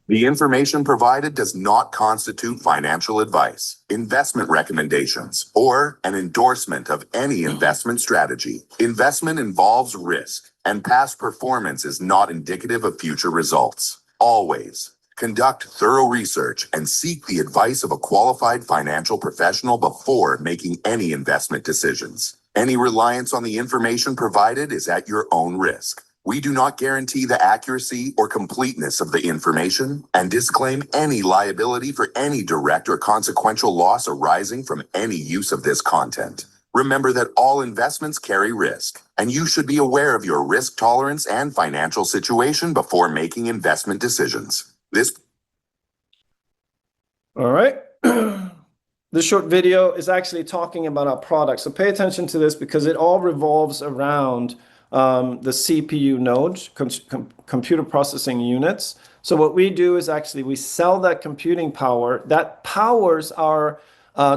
The information provided does not constitute financial advice, investment recommendations, or an endorsement of any investment strategy. Investment involves risk, and past performance is not indicative of future results. Always conduct thorough research and seek the advice of a qualified financial professional before making any investment decisions. Any reliance on the information provided is at your own risk. We do not guarantee the accuracy or completeness of the information and disclaim any liability for any direct or consequential loss arising from any use of this content. Remember that all investments carry risk, and you should be aware of your risk tolerance and financial situation before making investment decisions. All right. This short video is actually talking about our product. So pay attention to this because it all revolves around the CPU nodes, computer processing units. So what we do is actually we sell that computing power that powers our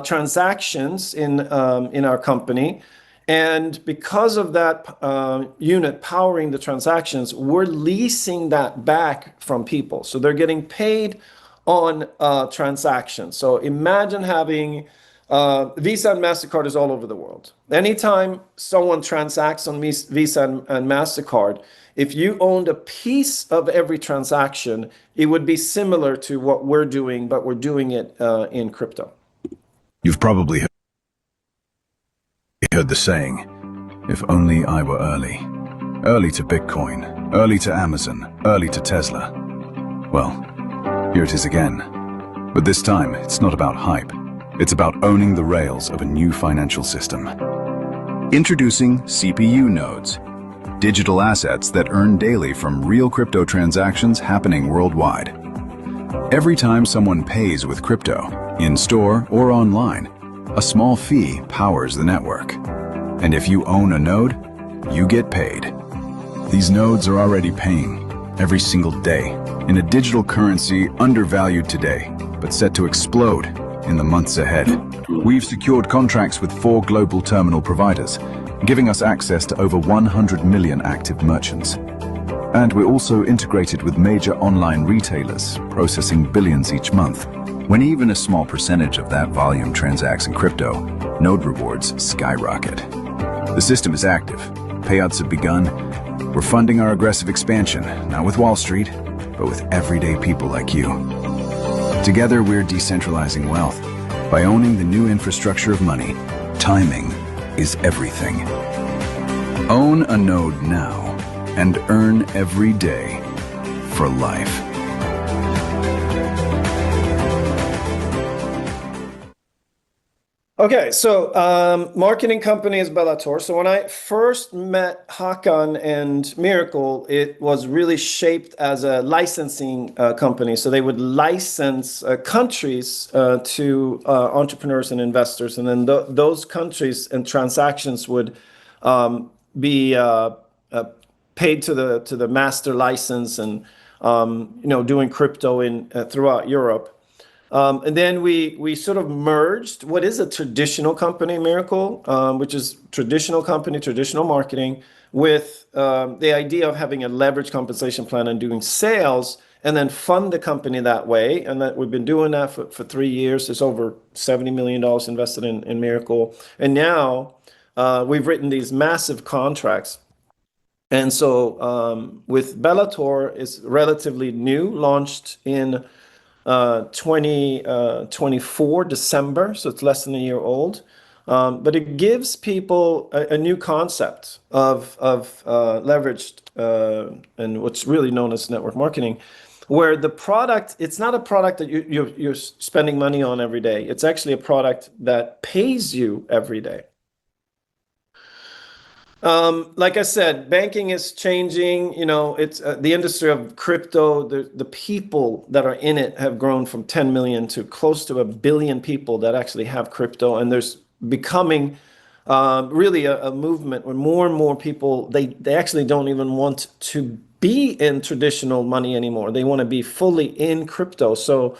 transactions in our company. And because of that unit powering the transactions, we're leasing that back from people. So they're getting paid on transactions. So imagine having Visa and MasterCard is all over the world. Anytime someone transacts on Visa and MasterCard, if you owned a piece of every transaction, it would be similar to what we're doing, but we're doing it in crypto. You've probably heard the saying, if only I were early. Early to Bitcoin, early to Amazon, early to Tesla. Well, here it is again. But this time, it's not about hype. It's about owning the rails of a new financial system. Introducing CPU nodes, digital assets that earn daily from real crypto transactions happening worldwide. Every time someone pays with crypto, in-store or online, a small fee powers the network. And if you own a node, you get paid. These nodes are already paying every single day in a digital currency undervalued today, but set to explode in the months ahead. We've secured contracts with 4 global terminal providers, giving us access to over 100 million active merchants. And we're also integrated with major online retailers, processing billions each month. When even a small percentage of that volume transacts in crypto, node rewards skyrocket. The system is active. Payouts have begun. We're funding our aggressive expansion, not with Wall Street, but with everyday people like you. Together, we're decentralizing wealth. By owning the new infrastructure of money, timing is everything. Own a node now and earn every day for life. Okay, so marketing company is BELLATOR. So when I first met Hakan and Miracle, it was really shaped as a licensing company. So they would license countries to entrepreneurs and investors, and then those countries and transactions would be paid to the master license, and doing crypto in throughout Europe. And then we sort of merged what is a traditional company, Miracle, which is traditional company, traditional marketing, with the idea of having a leverage compensation plan and doing sales, and then fund the company that way. And that we've been doing that for 3 years. There's over $70 million invested in Miracle. And now we've written these massive contracts. And so with BELLATOR, it's relatively new, launched in 2024 December, so it's less than a year old, but it gives people a new concept of leveraged and what's really known as network marketing, where the product, it's not a product that you're spending money on every day. It's actually a product that pays you every day. Like I said, banking is changing. It's the industry of crypto. The people that are in it have grown from 10 million to close to 1 billion people that actually have crypto. And there's becoming really a movement where more and more people, they actually don't even want to be in traditional money anymore. They want to be fully in crypto. So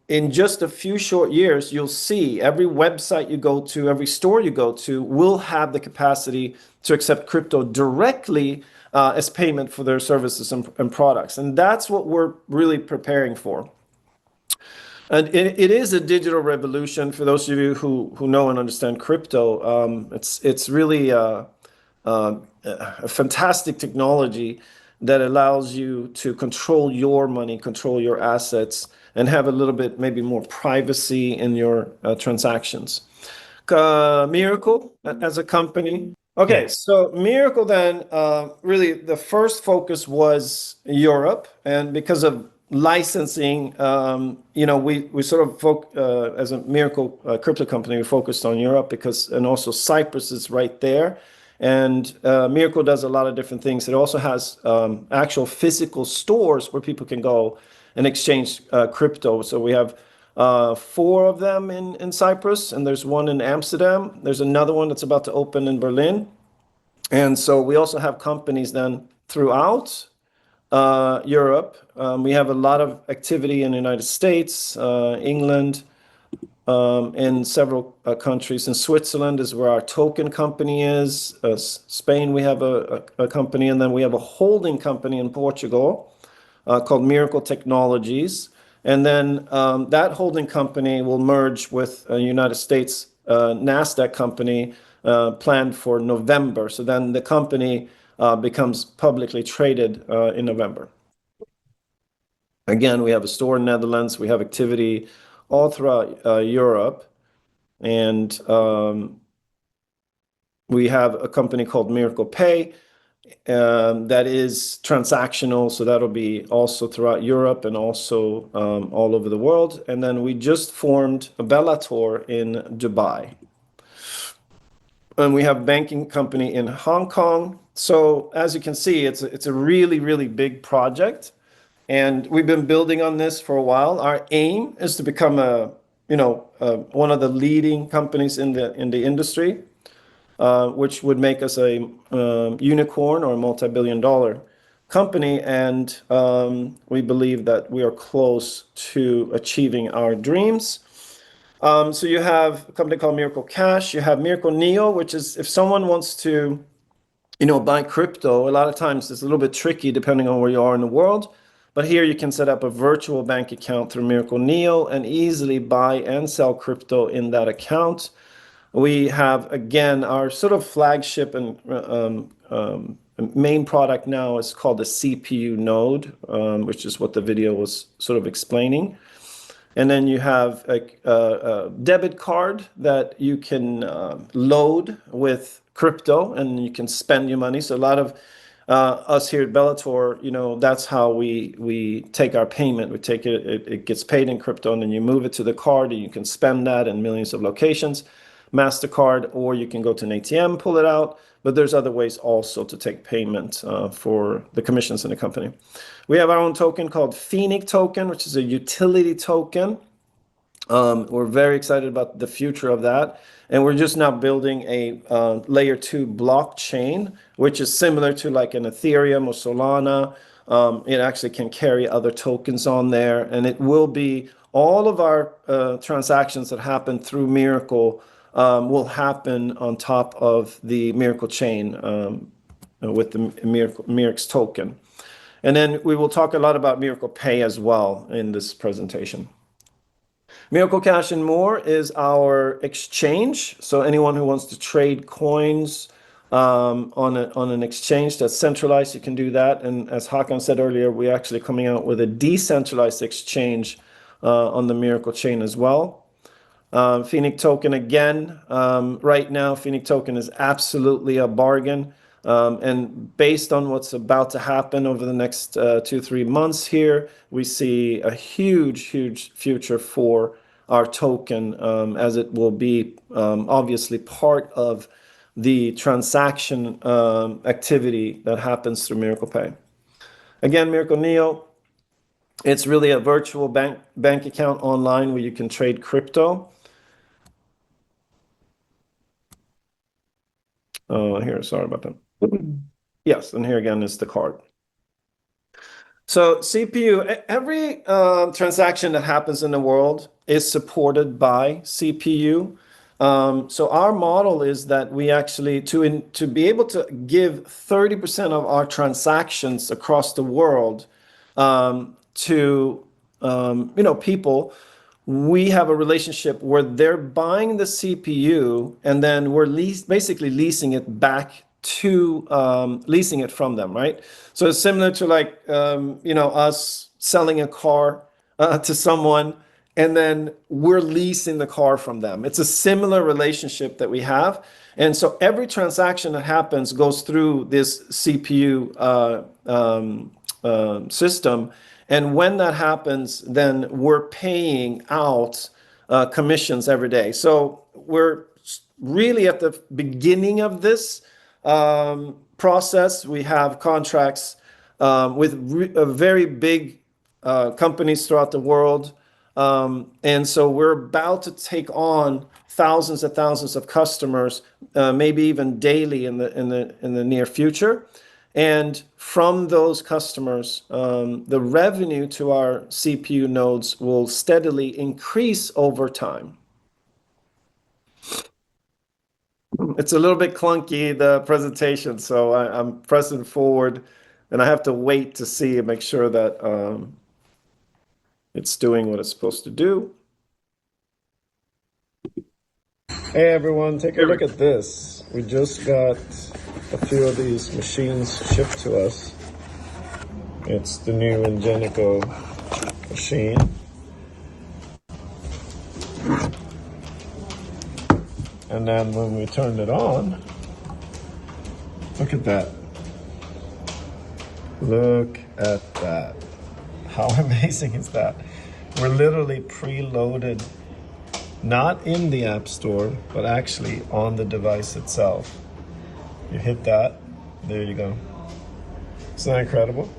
in just a few short years, you'll see every website you go to, every store you go to will have the capacity to accept crypto directly as payment for their services and products. And that's what we're really preparing for. And it is a digital revolution for those of you who know and understand crypto. It's really a fantastic technology that allows you to control your money, control your assets, and have a little bit maybe more privacy in your transactions. Miracle as a company. Okay, so Miracle then, really the first focus was Europe, and because of licensing, we sort of as a Miracle crypto company, we focused on Europe and also Cyprus is right there. And Miracle does a lot of different things. It also has actual physical stores where people can go and exchange crypto. So we have 4 of them in Cyprus, and there's one in Amsterdam. There's another one that's about to open in Berlin. And so we also have companies then throughout Europe. We have a lot of activity in the United States, England, in several countries. In Switzerland is where our token company is. Spain, we have a company, and then we have a holding company in Portugal called Miracle Technologies. And then that holding company will merge with a United States NASDAQ company planned for November. So then the company becomes publicly traded in November. Again, we have a store in Netherlands. We have activity all throughout Europe. And we have a company called Miracle Pay that is transactional. So that'll be also throughout Europe and also all over the world. And then we just formed a BELLATOR in Dubai. And we have a banking company in Hong Kong. So as you can see, it's a really, really big project. And we've been building on this for a while. Our aim is to become one of the leading companies in the industry, which would make us a unicorn or a multi-billion-dollar company. And we believe that we are close to achieving our dreams. So you have a company called Miracle Cash. You have Miracle Neo, which is if someone wants to, buy crypto, a lot of times it's a little bit tricky depending on where you are in the world. But here you can set up a virtual bank account through Miracle Neo and easily buy and sell crypto in that account. We have, again, our sort of flagship and main product now is called the CPU node, which is what the video was sort of explaining. And then you have a debit card that you can load with crypto and you can spend your money. So a lot of us here at BELLATOR, that's how we take our payment. We take it gets paid in crypto, and then you move it to the card, and you can spend that in millions of locations, MasterCard, or you can go to an ATM, pull it out. But there's other ways also to take payment for the commissions in the company. We have our own token called Phoenix token, which is a utility token. We're very excited about the future of that. And we're just now building a layer 2 blockchain, which is similar to like an Ethereum or Solana. It actually can carry other tokens on there. And it will be all of our transactions that happen through Miracle will happen on top of the Miracle chain with the Mirix token. And then we will talk a lot about Miracle Pay as well in this presentation. Miracle Cash and More is our exchange. So anyone who wants to trade coins on an exchange that's centralized, you can do that. And as Hakan said earlier, we're actually coming out with a decentralized exchange on the Miracle chain as well. Phoenix token again. Right now, Phoenix token is absolutely a bargain. And based on what's about to happen over the next 2-3 months here, we see a huge, huge future for our token as it will be obviously part of the transaction activity that happens through Miracle Pay. Again, Miracle Neo, it's really a virtual bank account online where you can trade crypto. Here, sorry about that. Yes, and here again is the card. So CPU, every transaction that happens in the world is supported by CPU. So our model is that we actually, to be able to give 30% of our transactions across the world to people, we have a relationship where they're buying the CPU and then we're basically leasing it back to leasing it from them, right? So it's similar to like us selling a car to someone and then we're leasing the car from them. It's a similar relationship that we have. And so every transaction that happens goes through this CPU system. And when that happens, then we're paying out commissions every day. So we're really at the beginning of this process. We have contracts with very big companies throughout the world. And so we're about to take on thousands and thousands of customers, maybe even daily in the near future. And from those customers, the revenue to our CPU nodes will steadily increase over time. It's a little bit clunky, the presentation, so I'm pressing forward, and I have to wait to see and make sure that it's doing what it's supposed to do. Hey everyone, take a look at this. We just got a few of these machines shipped to us. It's the new Ingenico machine. And then when we turned it on, look at that. Look at that. How amazing is that? We're literally preloaded, not in the App Store, but actually on the device itself. You hit that, there you go. Isn't that incredible?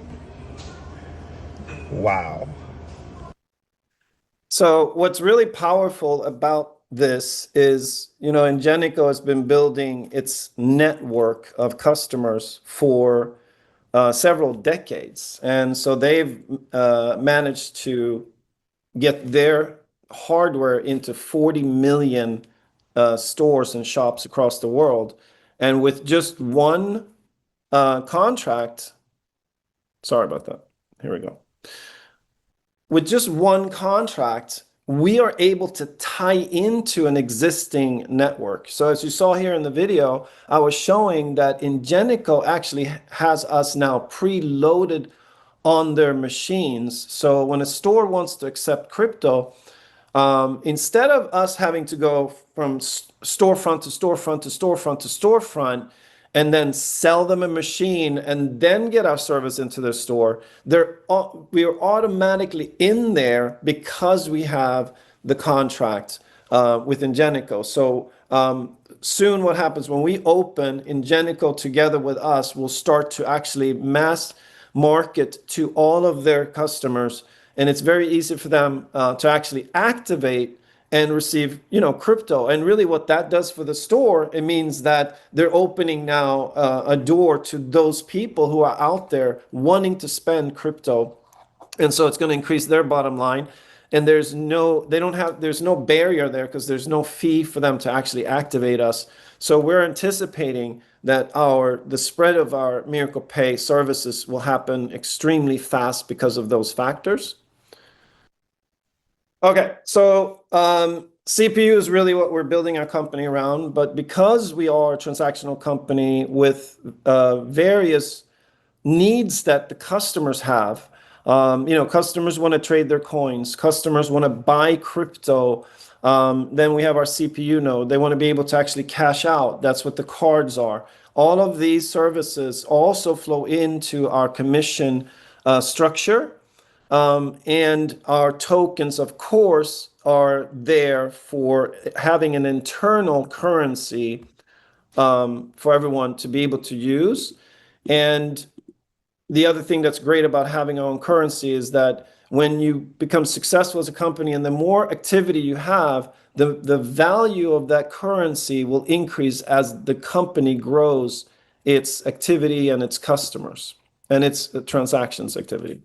Wow. So what's really powerful about this is, Ingenico has been building its network of customers for several decades. And so they've managed to get their hardware into 40 million stores and shops across the world. And with just one contract, sorry about that. Here we go. With just one contract, we are able to tie into an existing network. So as you saw here in the video, I was showing that Ingenico actually has us now preloaded on their machines. So when a store wants to accept crypto, instead of us having to go from storefront to storefront to storefront to storefront and then sell them a machine and then get our service into their store, we are automatically in there because we have the contract with Ingenico. So soon what happens when we open, Ingenico together with us will start to actually mass market to all of their customers. And it's very easy for them to actually activate and receive, crypto. And really what that does for the store, it means that they're opening now a door to those people who are out there wanting to spend crypto. And so it's going to increase their bottom line. And there's no barrier there because there's no fee for them to actually activate us. So we're anticipating that the spread of our Miracle Pay services will happen extremely fast because of those factors. Okay, so CPU is really what we're building our company around, but because we are a transactional company with various needs that the customers have, customers want to trade their coins, customers want to buy crypto, then we have our CPU node. They want to be able to actually cash out. That's what the cards are. All of these services also flow into our commission structure. And our tokens, of course, are there for having an internal currency for everyone to be able to use. And the other thing that's great about having our own currency is that when you become successful as a company and the more activity you have, the value of that currency will increase as the company grows its activity and its customers and its transactions activity.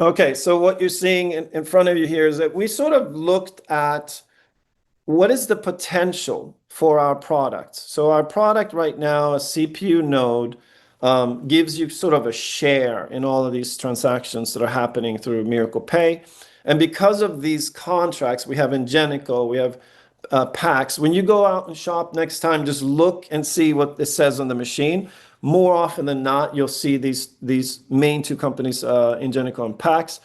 Okay, so what you're seeing in front of you here is that we sort of looked at what is the potential for our product? So our product right now, a CPU node, gives you sort of a share in all of these transactions that are happening through Miracle Pay. And because of these contracts, we have Ingenico, we have packs. When you go out and shop next time, just look and see what it says on the machine. More often than not, you'll see these main two companies, Ingenico and Pax.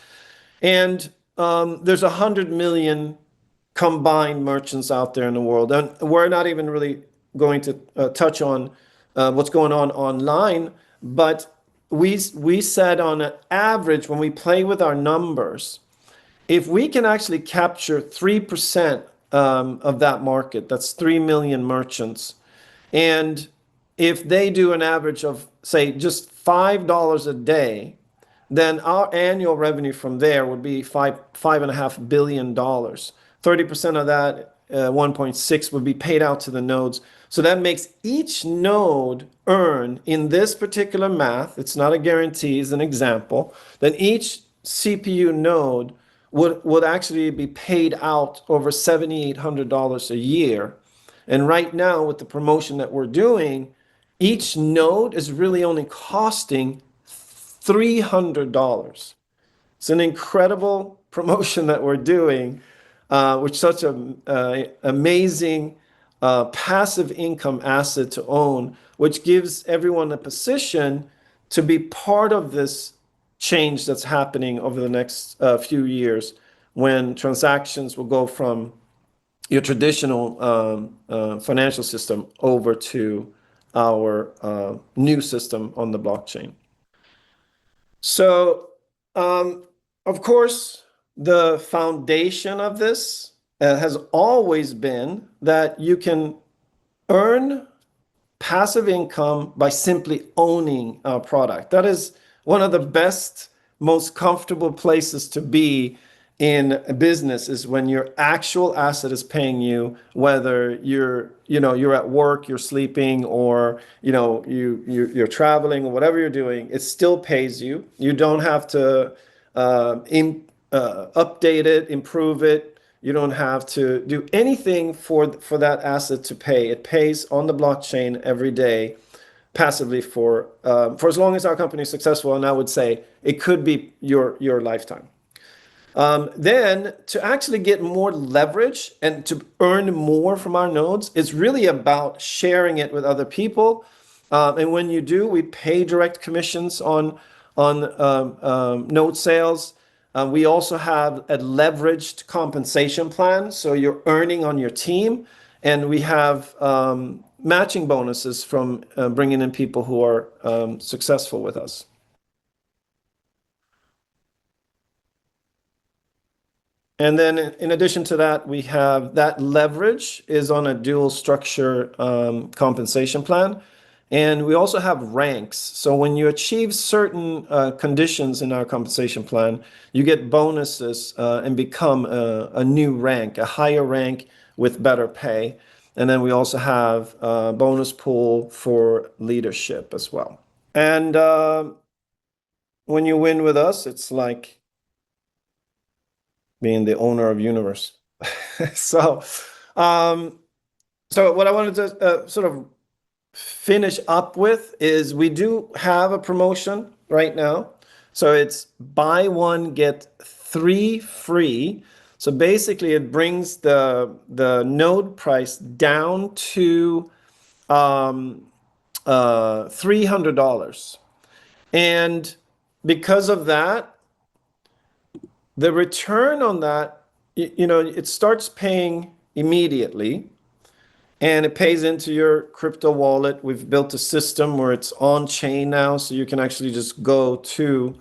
And there's 100 million combined merchants out there in the world. And we're not even really going to touch on what's going on online, but we said on an average, when we play with our numbers, if we can actually capture 3% of that market, that's 3 million merchants, and if they do an average of, say, just $5 a day, then our annual revenue from there would be $5.5 billion. 30% of that, 1.6, would be paid out to the nodes. So that makes each node earn, in this particular math, it's not a guarantee, it's an example, then each CPU node would actually be paid out over $7,800 a year. And right now, with the promotion that we're doing, each node is really only costing $300. It's an incredible promotion that we're doing, with such an amazing passive income asset to own, which gives everyone a position to be part of this change that's happening over the next few years, when transactions will go from your traditional financial system over to our new system on the blockchain. So, of course, the foundation of this has always been that you can earn passive income by simply owning a product. That is one of the best, most comfortable places to be in a business, is when your actual asset is paying you, whether you're at work, you're sleeping, or you're traveling, or whatever you're doing, it still pays you. You don't have to update it, improve it. You don't have to do anything for that asset to pay. It pays on the blockchain every day, passively for as long as our company is successful. And I would say it could be your lifetime. Then to actually get more leverage and to earn more from our nodes, it's really about sharing it with other people. And when you do, we pay direct commissions on node sales. We also have a leveraged compensation plan, so you're earning on your team. And we have matching bonuses from bringing in people who are successful with us. And then in addition to that, we have that leverage is on a dual structure compensation plan. And we also have ranks. So when you achieve certain conditions in our compensation plan, you get bonuses and become a new rank, a higher rank with better pay. And then we also have a bonus pool for leadership as well. And when you win with us, it's like being the owner of universe. So what I wanted to sort of finish up with is we do have a promotion right now. So it's buy one, get 3 free. So basically it brings the node price down to $300. And because of that, the return on that, it starts paying immediately, and it pays into your crypto wallet. We've built a system where it's on chain now, so you can actually just go to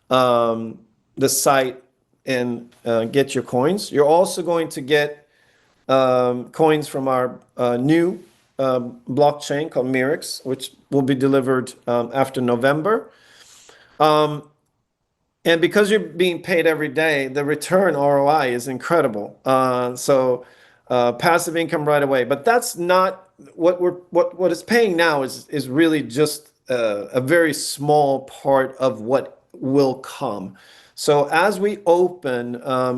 the site and get your coins. You're also going to get coins from our new blockchain called Mirix, which will be delivered after November. And because you're being paid every day, the return ROI is incredible. So passive income right away. But that's not what it's paying now is really just a very small part of what will come. So as we open,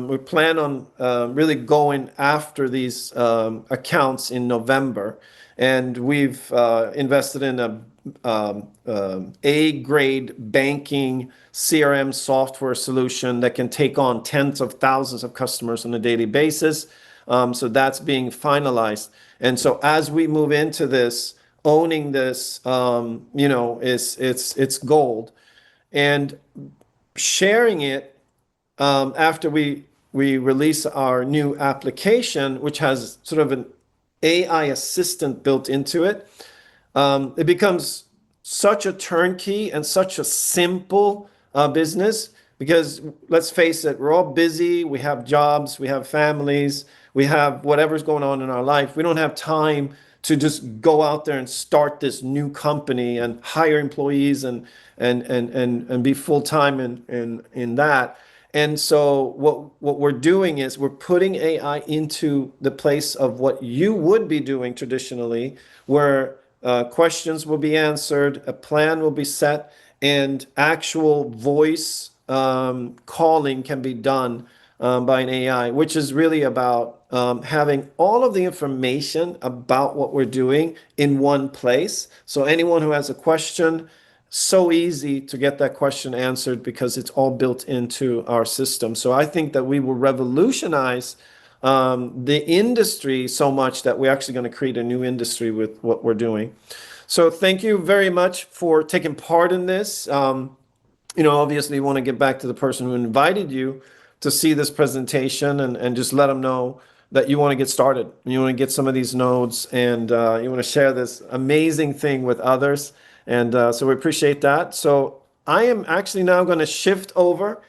we plan on really going after these accounts in November, and we've invested in a grade banking CRM software solution that can take on tens of thousands of customers on a daily basis. So that's being finalized. And so as we move into this, owning this, it's gold. And sharing it after we release our new application, which has sort of an AI assistant built into it, it becomes such a turnkey and such a simple business, because let's face it, we're all busy. We have jobs, we have families, we have whatever's going on in our life. We don't have time to just go out there and start this new company and hire employees and be full time in that. And so what we're doing is we're putting AI into the place of what you would be doing traditionally, where questions will be answered, a plan will be set, and actual voice calling can be done by an AI, which is really about having all of the information about what we're doing in one place. So anyone who has a question, so easy to get that question answered because it's all built into our system. So I think that we will revolutionize the industry so much that we're actually going to create a new industry with what we're doing. So thank you very much for taking part in this. Obviously you want to get back to the person who invited you to see this presentation and just let them know that you want to get started. You want to get some of these nodes, and you want to share this amazing thing with others. And so we appreciate that. So I am actually now going to shift over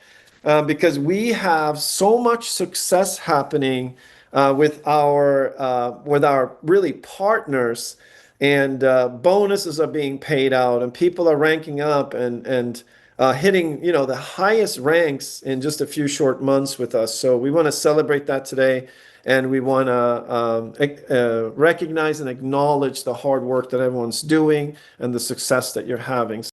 because we have so much success happening with our really partners, and bonuses are being paid out, and people are ranking up and hitting the highest ranks in just a few short months with us. So we want to celebrate that today, and we want to recognize and acknowledge the hard work that everyone's doing and the success that you're having.